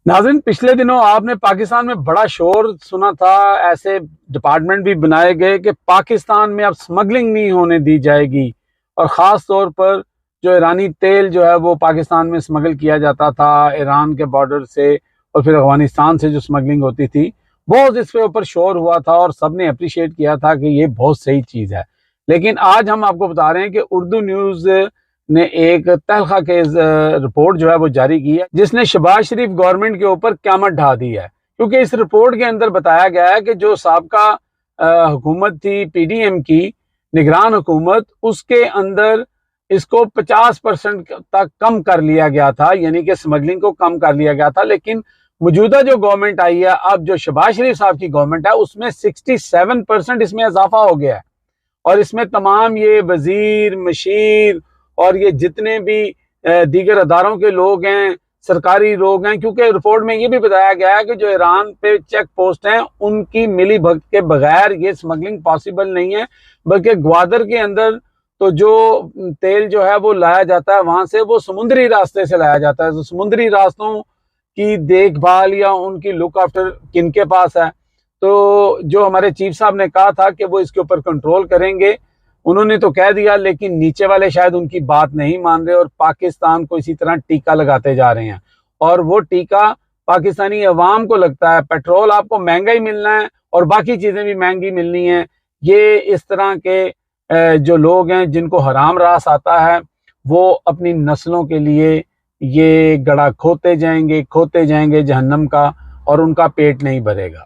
नाज़रीन, पिछले दिनों आपने पाकिस्तान में बड़ा शोर सुना था। ऐसे डिपार्टमेंट भी बनाए गए कि पाकिस्तान में अब स्मगलिंग नहीं होने दी जाएगी, और ख़ास तौर पर जो ईरानी तेल जो है वो पाकिस्तान में स्मगल किया जाता था ईरान के बॉर्डर से, और फिर अफगानिस्तान से जो स्मगलिंग होती थी, बहुत इस पे ऊपर शोर हुआ था और सब ने अप्रिशिएट किया था कि ये बहुत सही चीज़ है। लेकिन आज हम आपको बता रहे हैं कि उर्दू न्यूज़ ने एक तहलका केस रिपोर्ट जो है वो जारी की है, जिसने शहबाज शरीफ गवर्नमेंट के ऊपर क़यामत ढा दी है। क्योंकि इस रिपोर्ट के अंदर बताया गया है कि जो साबका हुकूमत थी पीडीएम की निगरान हुकूमत, उसके अंदर इसको 50% तक कम कर लिया गया था, यानी कि स्मगलिंग को कम कर लिया गया था। लेकिन मौजूदा जो गवर्नमेंट आई है, अब जो शहबाज शरीफ साहब की गवर्नमेंट है, उसमें 67% इसमें इजाफा हो गया है। और इसमें तमाम ये वजीर मशीर और ये जितने भी दीगर अदारों के लोग हैं, सरकारी लोग हैं, क्योंकि रिपोर्ट में ये भी बताया गया है कि जो ईरान पे चेक पोस्ट हैं उनकी मिली भगत के बगैर ये स्मगलिंग पॉसिबल नहीं है। बल्कि ग्वादर के अंदर तो जो तेल जो है वो लाया जाता है वहां से, वो समुद्री रास्ते से लाया जाता है। तो समुद्री रास्तों की देखभाल या उनकी लुक आफ्टर किनके पास है? तो जो हमारे चीफ साहब ने कहा था कि वो इसके ऊपर कंट्रोल करेंगे, उन्होंने तो कह दिया, लेकिन नीचे वाले शायद उनकी बात नहीं मान रहे और पाकिस्तान को इसी तरह टीका लगाते जा रहे हैं। और वो टीका पाकिस्तानी अवाम को लगता है पेट्रोल आपको महंगा ही मिलना है और बाकी चीजें भी महंगी मिलनी है। ये इस तरह के जो लोग हैं जिनको हराम रास आता है, वो अपनी नस्लों के लिए ये गड़ा खोते जाएंगे जहन्नम का, और उनका पेट नहीं भरेगा।